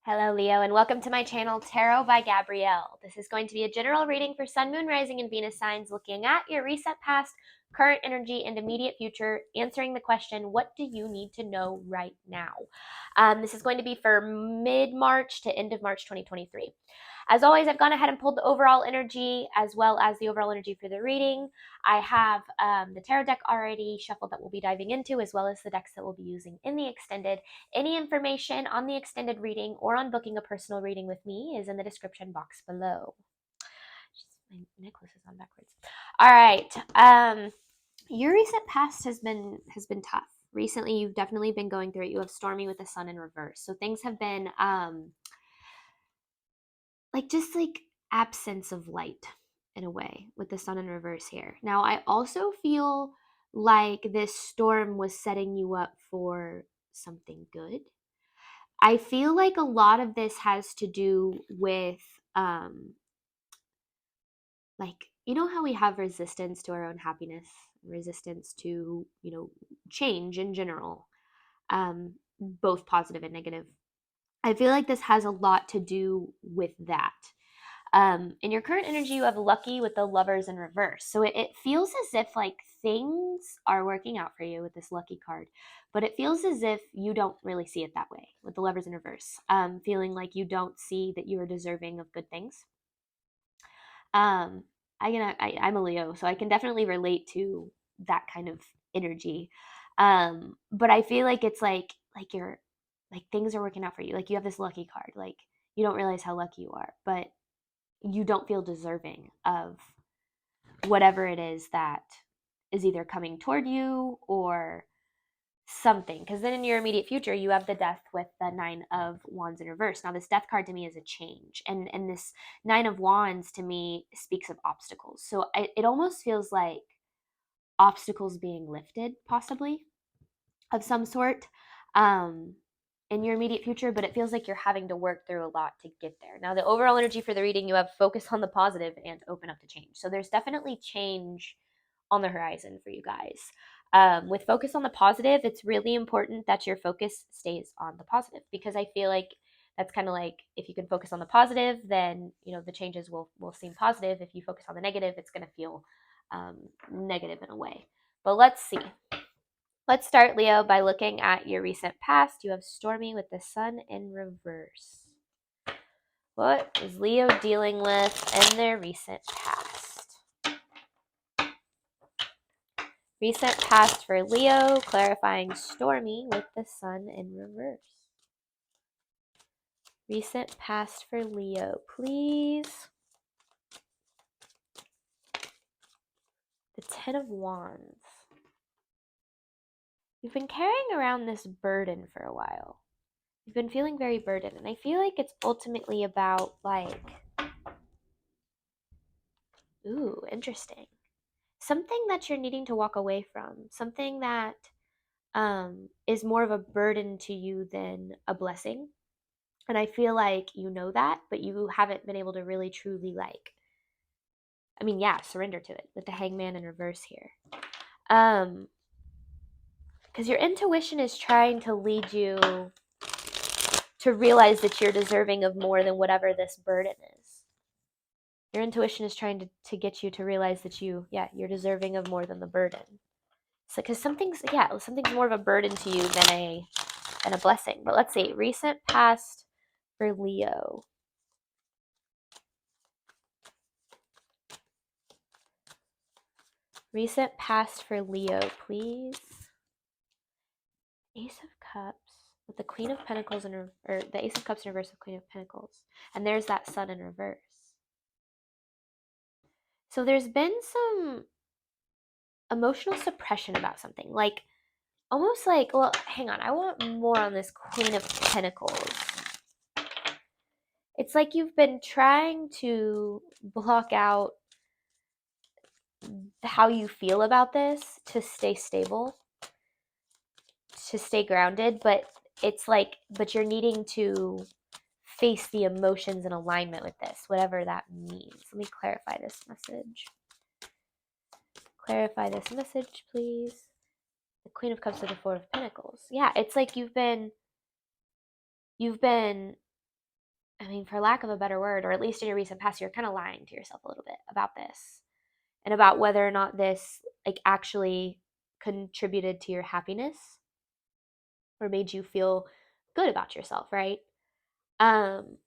Hello, Leo, and welcome to my channel, Tarot by Gabrielle. This is going to be a general reading for Sun, Moon, Rising, and Venus signs, looking at your recent past, current energy, and immediate future, answering the question, what do you need to know right now? This is going to be for mid-March to end of March 2023. As always, I've gone ahead and pulled the overall energy as well as the overall energy for the reading. I have the tarot deck already shuffled that we'll be diving into, as well as the decks that we'll be using in the extended. Any information on the extended reading or on booking a personal reading with me is in the description box below. My necklace is on backwards. All right. Your recent past has been tough. Recently, you've definitely been going through it. You have Stormy with the Sun in reverse. So things have been like absence of light in a way with the Sun in reverse here. Now, I also feel like this storm was setting you up for something good. I feel like a lot of this has to do with like, you know how we have resistance to our own happiness, resistance to, change in general, both positive and negative. I feel like this has a lot to do with that. In your current energy, you have Lucky with the Lovers in reverse. So it feels as if like things are working out for you with this Lucky card, but it feels as if you don't really see it that way with the Lovers in reverse. Feeling like you don't see that you are deserving of good things. I'm a Leo, so I can definitely relate to that kind of energy. But I feel like it's like you're like things are working out for you. Like you have this lucky card. Like you don't realize how lucky you are, but you don't feel deserving of whatever it is that is either coming toward you or something. Because then in your immediate future, you have the Death with the Nine of Wands in reverse. Now, this Death card to me is a change, and this Nine of Wands to me speaks of obstacles. So it almost feels like obstacles being lifted, possibly of some sort. In your immediate future, but it feels like you're having to work through a lot to get there. Now, the overall energy for the reading, you have focus on the positive and open up to change. So there's definitely change on the horizon for you guys. With focus on the positive, it's really important that your focus stays on the positive, because I feel like that's kind of like if you can focus on the positive, then the changes will seem positive. If you focus on the negative, it's going to feel negative in a way. But let's see. Let's start, Leo, by looking at your recent past. You have Stormy with the Sun in reverse. What is Leo dealing with in their recent past? Recent past for Leo, clarifying Stormy with the Sun in reverse. Recent past for Leo, please. The Ten of Wands. You've been carrying around this burden for a while. You've been feeling very burdened, and I feel like it's ultimately about ooh, interesting. Something that you're needing to walk away from, something that is more of a burden to you than a blessing. And I feel like you know that, but you haven't been able to really truly surrender to it with the Hangman in reverse here. Because your intuition is trying to lead you to realize that you're deserving of more than whatever this burden is. Your intuition is trying to get you to realize that you're deserving of more than the burden. So, because something's more of a burden to you than a blessing. But let's see, recent past for Leo. Recent past for Leo, please. Ace of Cups with the Queen of Pentacles or the Ace of Cups in reverse with Queen of Pentacles, and there's that Sun in reverse. So there's been some emotional suppression about something, almost like, well, hang on, I want more on this Queen of Pentacles. It's like you've been trying to block out how you feel about this to stay stable, to stay grounded, but you're needing to face the emotions in alignment with this, whatever that means. Let me clarify this message. Clarify this message, please. The Queen of Cups to the Four of Pentacles. Yeah, it's like you've been I mean, for lack of a better word, or at least in your recent past, you're kind of lying to yourself a little bit about this and about whether or not this like actually contributed to your happiness or made you feel good about yourself, right? Um,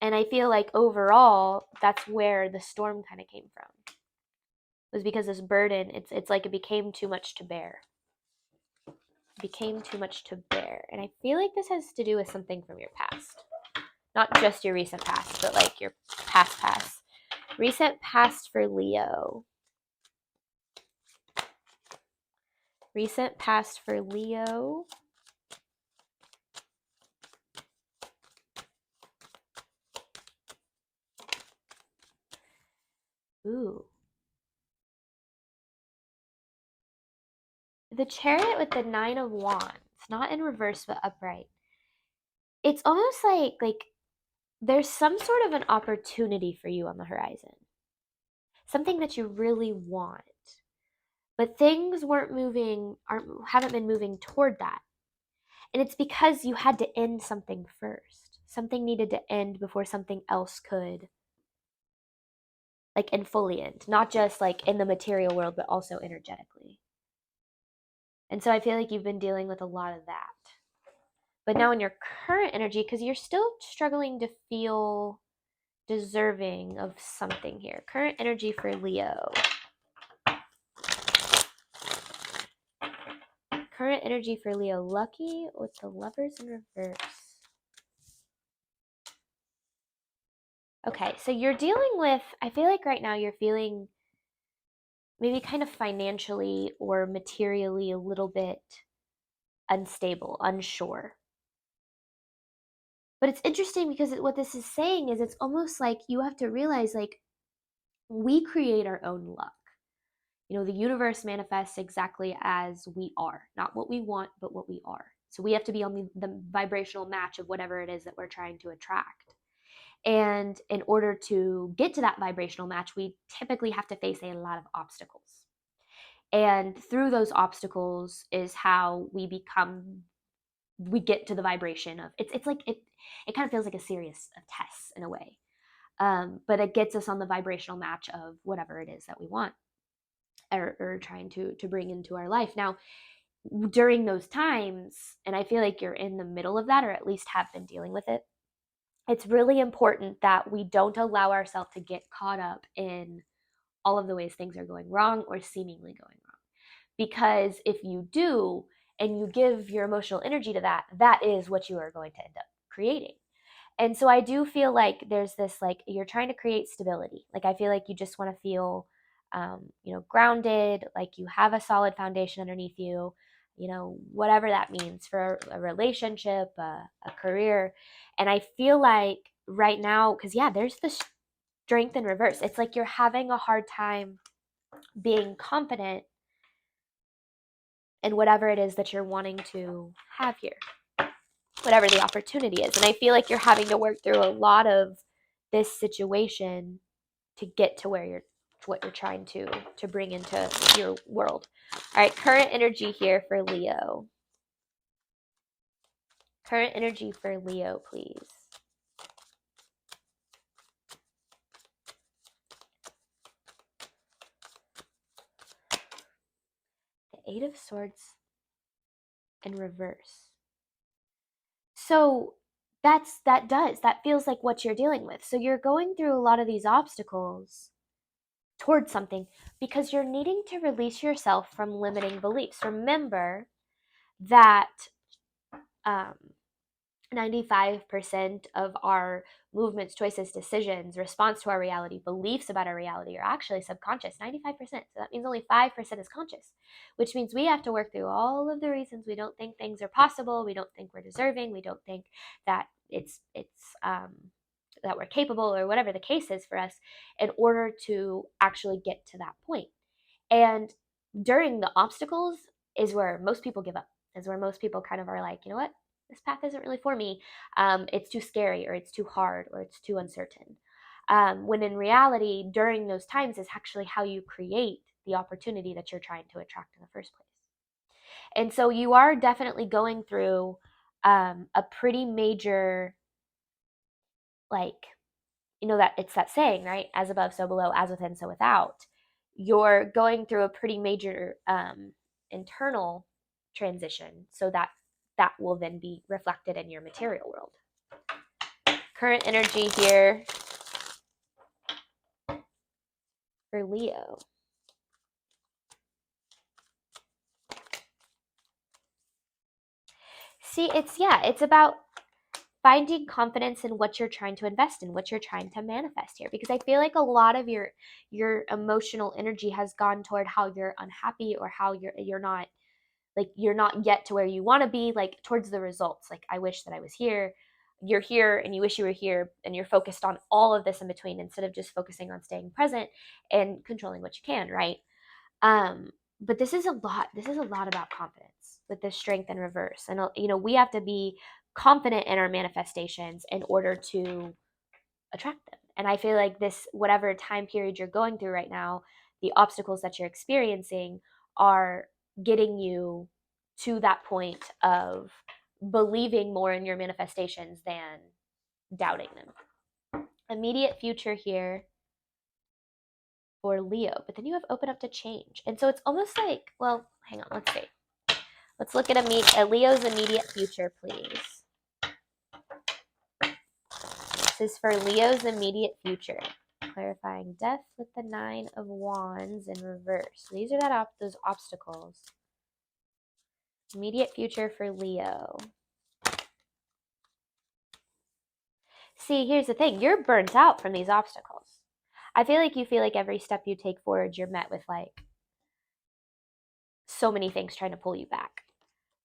and I feel like overall, that's where the storm kind of came from. It was because this burden, it's like it became too much to bear. It became too much to bear. And I feel like this has to do with something from your past. Not just your recent past, but like your past. Recent past for Leo. Recent past for Leo. Ooh. The Chariot with the Nine of Wands, not in reverse but upright. It's almost like there's some sort of an opportunity for you on the horizon. Something that you really want. But things haven't been moving toward that. And it's because you had to end something first. Something needed to end before something else could like and fully end. Not just like in the material world, but also energetically. And so I feel like you've been dealing with a lot of that. But now in your current energy, because you're still struggling to feel deserving of something here. Current energy for Leo. Current energy for Leo. Lucky with the Lovers in reverse. Okay, so you're dealing with, I feel like right now you're feeling maybe kind of financially or materially a little bit unstable, unsure. But it's interesting because what this is saying is it's almost like you have to realize like we create our own luck. You know, the universe manifests exactly as we are, not what we want, but what we are. So we have to be on the vibrational match of whatever it is that we're trying to attract. And in order to get to that vibrational match, we typically have to face a lot of obstacles. And through those obstacles is how we get to the vibration of it's like it kind of feels like a series of tests in a way. But it gets us on the vibrational match of whatever it is that we want or trying to bring into our life. Now, during those times, and I feel like you're in the middle of that, or at least have been dealing with it, it's really important that we don't allow ourselves to get caught up in all of the ways things are going wrong or seemingly going wrong. Because if you do, and you give your emotional energy to that, that is what you are going to end up creating. And so I do feel like there's this like you're trying to create stability. Like I feel like you just want to feel grounded, like you have a solid foundation underneath you, whatever that means for a relationship, a career. And I feel like right now, because yeah, there's the strength in reverse. It's like you're having a hard time being confident in whatever it is that you're wanting to have here, whatever the opportunity is. And I feel like you're having to work through a lot of this situation to get to where what you're trying to bring into your world. All right, current energy here for Leo. Current energy for Leo, please. The Eight of Swords in reverse. So that feels like what you're dealing with. So you're going through a lot of these obstacles towards something because you're needing to release yourself from limiting beliefs. Remember that um, 95% of our movements, choices, decisions, response to our reality, beliefs about our reality are actually subconscious. 95%. So that means only 5% is conscious, which means we have to work through all of the reasons we don't think things are possible, we don't think we're deserving, we don't think that that we're capable or whatever the case is for us in order to actually get to that point. And during the obstacles is where most people give up, is where most people kind of are like, you know what? This path isn't really for me. It's too scary, or it's too hard, or it's too uncertain. When in reality, during those times is actually how you create the opportunity that you're trying to attract in the first place. And so you are definitely going through a pretty major like, that it's that saying, right? As above, so below, as within, so without. You're going through a pretty major internal transition, so that will then be reflected in your material world. Current energy here for Leo. See, it's about finding confidence in what you're trying to invest in, what you're trying to manifest here. Because I feel like a lot of your emotional energy has gone toward how you're unhappy, or how you're not, like, you're not yet to where you want to be, like towards the results. Like, I wish that I was here. You're here and you wish you were here, and you're focused on all of this in between, instead of just focusing on staying present and controlling what you can, right? But this is a lot about confidence with this strength in reverse. And we have to be confident in our manifestations in order to attract them. And I feel like this, whatever time period you're going through right now, the obstacles that you're experiencing are getting you to that point of believing more in your manifestations than doubting them. Immediate future here for Leo, but then you have open up to change. And so it's almost like, well, hang on, let's see. Let's look at Leo's immediate future, please. This is for Leo's immediate future. Clarifying death with the 9 of Wands in reverse. So these are those obstacles. Immediate future for Leo. See, here's the thing. You're burnt out from these obstacles. I feel like every step you take forward, you're met with like so many things trying to pull you back.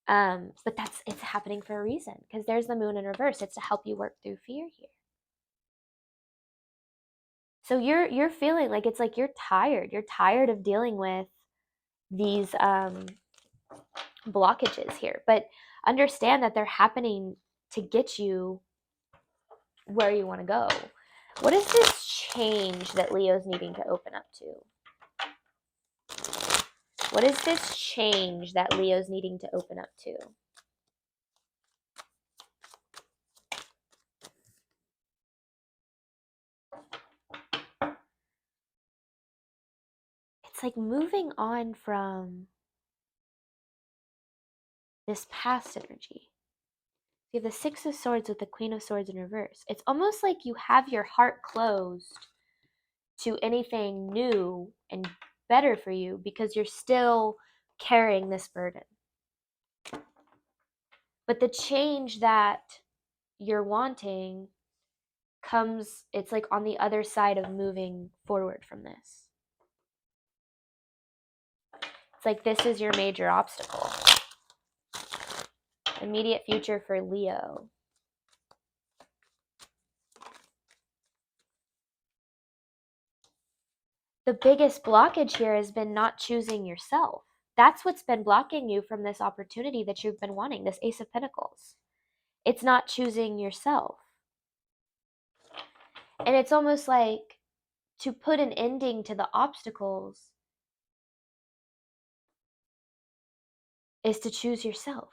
But it's happening for a reason, because there's the moon in reverse. It's to help you work through fear here. So you're feeling like, it's like you're tired. You're tired of dealing with these blockages here. But understand that they're happening to get you where you want to go. What is this change that Leo's needing to open up to? What is this change that Leo's needing to open up to? It's like moving on from this past energy. You have the Six of Swords with the Queen of Swords in reverse. It's almost like you have your heart closed to anything new and better for you, because you're still carrying this burden. But the change that you're wanting it's like on the other side of moving forward from this. It's like this is your major obstacle. Immediate future for Leo. The biggest blockage here has been not choosing yourself. That's what's been blocking you from this opportunity that you've been wanting, this Ace of Pentacles. It's not choosing yourself. And it's almost like, to put an ending to the obstacles is to choose yourself.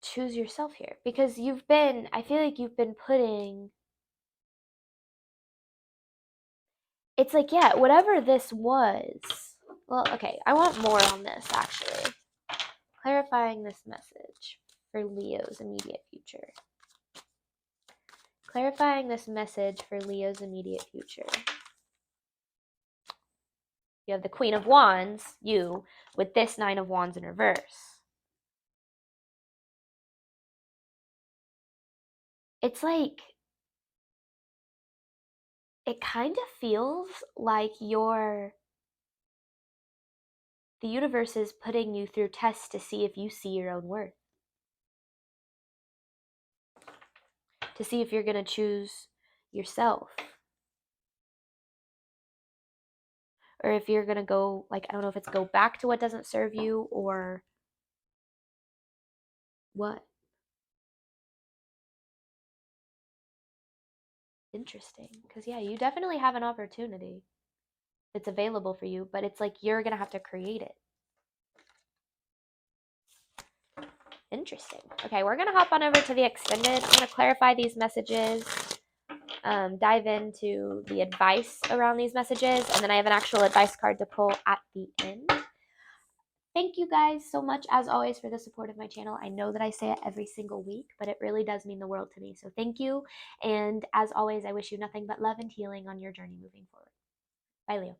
Choose yourself here. Because I feel like you've been putting, it's like, yeah, whatever this was. Well, okay, I want more on this actually. Clarifying this message for Leo's immediate future. Clarifying this message for Leo's immediate future. You have the Queen of Wands, you, with this 9 of Wands in reverse. It's like, it kind of feels like the universe is putting you through tests to see if you see your own worth. To see if you're going to choose yourself. Or if you're going to go, like, I don't know if it's go back to what doesn't serve you or what. Interesting. Because, yeah, you definitely have an opportunity that's available for you, but it's like you're going to have to create it. Interesting. Okay, we're going to hop on over to the extended. I'm going to clarify these messages, dive into the advice around these messages, and then I have an actual advice card to pull at the end. Thank you guys so much, as always, for the support of my channel. I know that I say it every single week, but it really does mean the world to me. So thank you. And as always, I wish you nothing but love and healing on your journey moving forward. Bye, Leo.